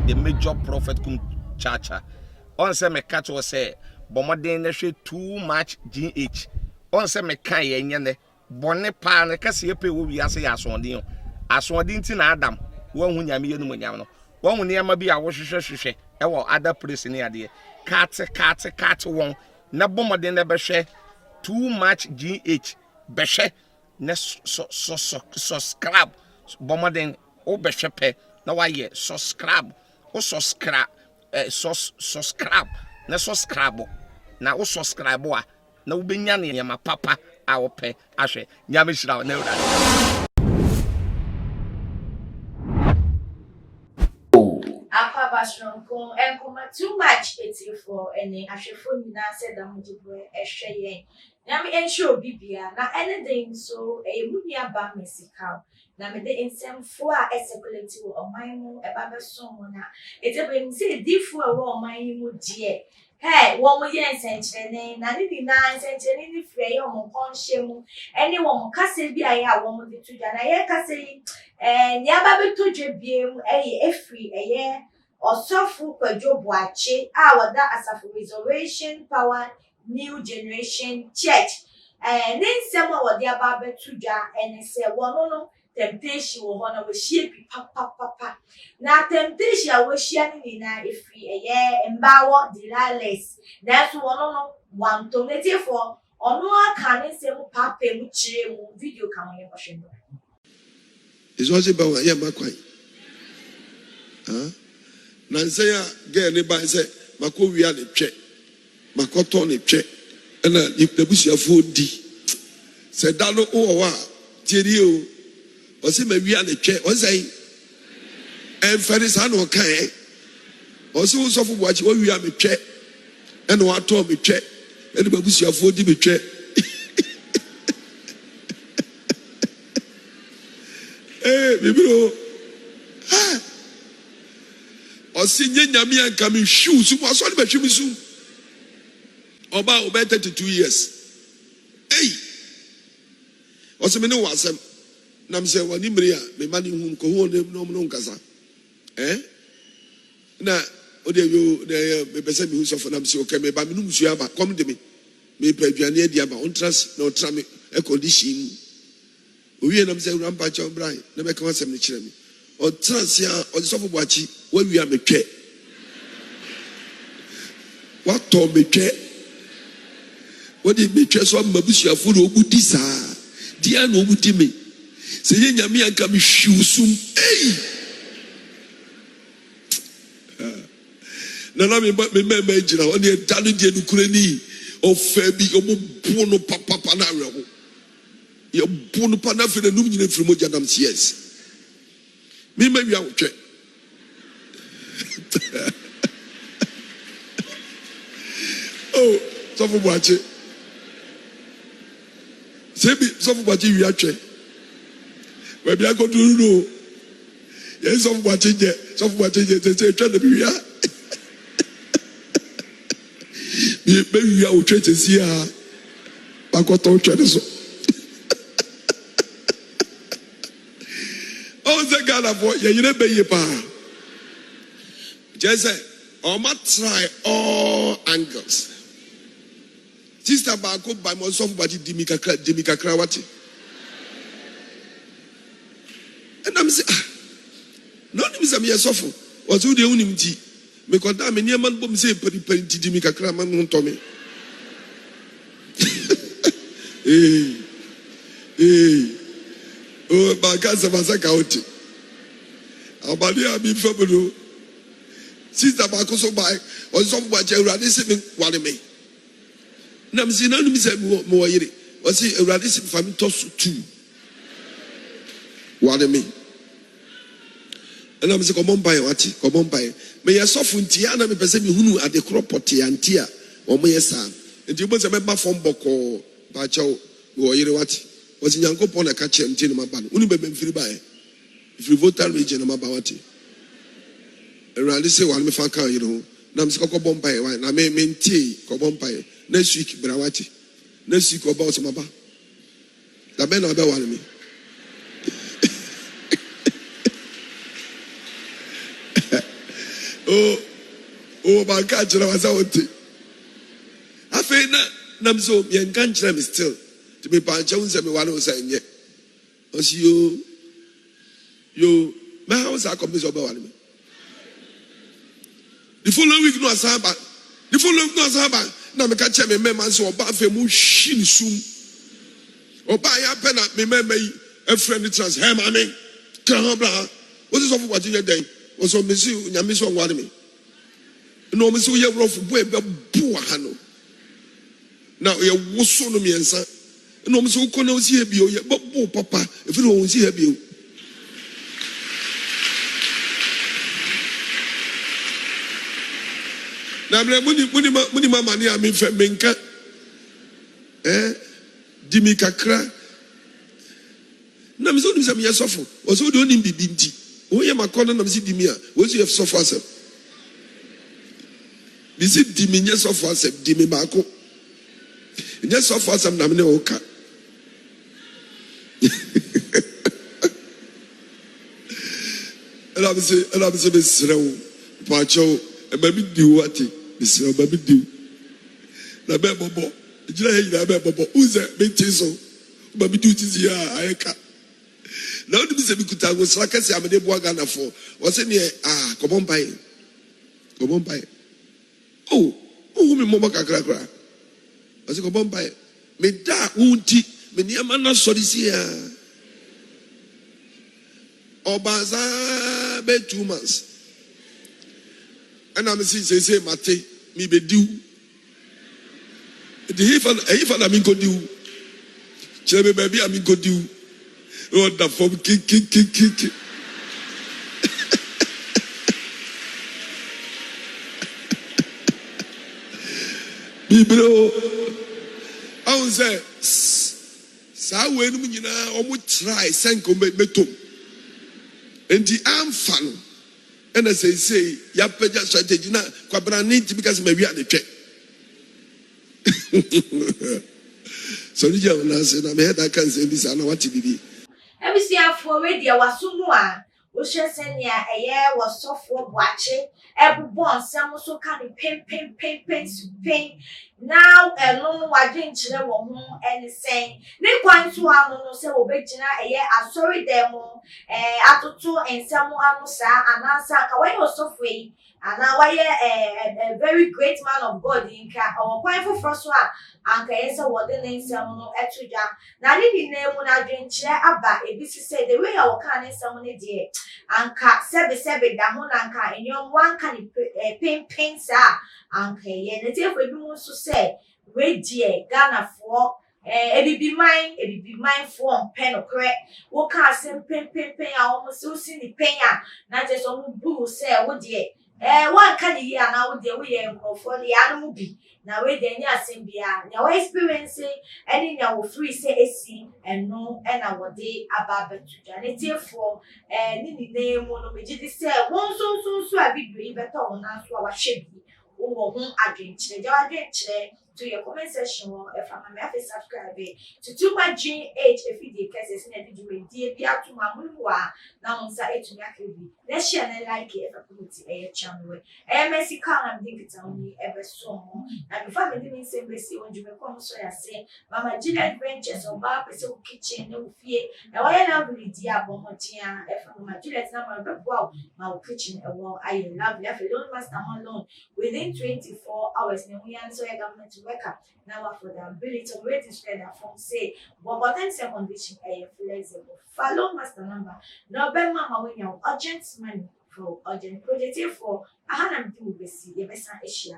the major prophet kum chacha. On say me catch was say bomoden na hwe too much GH. On say me kan ye nyane bone pa na kase ye pe wo wiase ya asondin. Asondin ti na Adam wo hu nyame ye no nyam no. Wo hu ne ma bi a wo hwehwehwehwe e wo other place ni ade. Cat won na bomoden na be hwe too much GH be hwe na subscribe bomoden o be hwe pe na wa ye subscribe o subscribe subscribe na subscribe na o subscribe a na wo benya ne ma papa a wo pe ahwe nyame hira na ura Akabashronko enkoma too much for any ahwefo nyina said that mujibo ehwe yen nyame enhwe obibia na anything so emunia ba mesika na me de ensemfo a circulate wo oman mu eba beso mo na etebe mi say difu a wo oman mu die hey wo mo yen senchene na ni na senchene ni frɛ ye mo konhye mu ene wo mo kase bi aye a wo mo de tuja na ye kase nya ba beto dwebiem efri eye Osofu Kwadwo Boakye a wada Asafo Restoration Power New Generation Church ne nsɛm a wɔde aba beto dwa ene sɛ wɔno no temptation wo ho na wo hie bi papa na temptation a wo hia ni na efri eye mbawo delales na so wɔno no wanto netifo ɔno aka ne nsɛm papa mu kyerɛ mu video ka mo yɛ kɔhwɛ no is also ba wa ya makwai Nansaya girl ne ban say mako wia ne twe makoto ne twe na ibusuafo di se da no o wa tieri o se ma wia ne twe o say en fere sa no kan o se wo sofo boachi o wia me twe na wa to me twe na ibusuafo di me twe bibiro Osinye nyame anka me hwiu so so ne behwe me su oba 32 years hey oseme ne wasem na me se wani mre a me mani hu ko hu ne no nkasa na o de yo de me pese me hu so for na me se o ke me ba me num su aba kom de me pa aduane adi aba on trust na o tra me e condition o wie na me se rampa cha brai na me ka wasem ne kire me o trust ya o so for boachi wa wi ametwe wa to metwe wo di metwe so mabusuafo no obudi saa dia no obudi me se ye nyame anka me hwiusum na me jira o ne danu die no kurani o fa bi o bu no papa na aweho ye bu no pa na fe na num nyina firi mo jadam yes me wi awotwe oh Sofo Boakye sebi Sofo Boakye wi atwe we bia ko duru no ye Sofo Boakye je se twa na bi wi a bi be wi a otwe tesi a bakoto twa de so oh ze gala for ye yire be ye pa just say try all angles. Sister Bako by my somebody dimikakra wati. And I'm saying, no, I'm suffer. Was who the unity? Because that many man bom say peri dimikakra man to me. Oh, Bakaza Masaka Oti. Abadi abi fabulu. Sister Bako so by or somebody radisi wale me. Nam si nanu mi se mo yire. O si radisi fami tosu tu. Wale me. And I'm saying, come on by wati, come on by. Me ya sofu ntia na me pese mi hunu ade kropoti antia. O me yesa. Nti bo se me ba fom boko ba chawo wo yire wati. O si Nyankopon na ka chem nti no maba no. Unu be mfiri ba e. If you vote region no maba wati. Erade se wan me fa kan yire ho. Na me se kokko bomba e wan na me ntie ko bomba e. Next week bra wati. Next week oba o so maba. Da be na be wan me. Oh, my God, I was out. I feel I'm so young, can't still to be Pan Jones and one was saying, yet. As you, my house are coming about me. The following week, no Saba. The following week, no Saba. Now, I can't tell me, man, so about famous shin soon. Or buy a pen at me, a friendly trans, hey, mammy. What is of what you day? Was on Miss you, and Miss One me. No, Miss you rough way, but Buahano. Now, you was so no me and son. No, Miss O'Connell see a bill, but Papa, if you don't see a bill. Now, money, money, I mean, Menka, Jimmy Kakra. Now, Miss Only some years off, was all doing be binti. Oh, yeah, my corner of Dimia, was you have so far? This is Diminius of us, Dimi Marco. Yes, so far, some Namioka. And I was a slow Pacho, and maybe do what this is, maybe do. La Bebo, who's that? Betiso, maybe do this year, I can't. Now, the Mississippi Kuta was like I say, I'm a Wagana for. Was in here, come on by. Come on by. Oh, me Moma Kakra. I said, come on by. Me da, unti, me near man, sorry, see her. Obaza be 2 months. And I'm say, Mate, me be due. The if I mean go due. Chebe baby, I mean go due. What the fuck? Kick. Biblo, I was say, so when you know, I would try Sanko Metum. And the arm fan, and as I say, Yapaja strategy now, Quabrani because maybe at the check. So the young said, I'm here, I can say this, I know what to be. Every year for radio was someone who should send ya a year was software watching every born some so kind of pain. Now a long watching children were home and saying, they quite to our no say obejina a year a sorry demo atutu and someone sa and answer away was software. And now I a very great man of God in our point for first one and Kayesa what the name Samuel Etuja. Now the name when I drink chair about a busy say the way our can someone dear and cat sebe damon and car in your one can pain sir and Kay and the table you to say wait dear Ghana for it be mine for pen or correct. What can't send pain I almost so see the pain not just on boo say what dear. One can hear now the way for the animal be. Now, wait, then, yes, in Bia, now experiencing any now free say AC and no, and our day about to Janet for any name one of me. Say, one so I be better on us to our ship. Oh, I drink to your comment section if I'm a subscribe to 2 my GH if you did cases in a video dear to my Mulwa now to let's share and like it if I put a channel. MSC can't think it's only ever so more. And before me didn't say Bessie when you become so I say Mama Jill adventures or Bar so kitchen no fear. Now I love the dear Bomotia if I'm a Juliet's number wow my kitchen a wall I love left alone master alone within 24 hours. No, we answer a government to wake up now for the ability to wait to spread that phone say, but then second condition a flexible. Follow master number. No, Ben Mama when you urgent money for urgent project for a hand and do the see the best issue.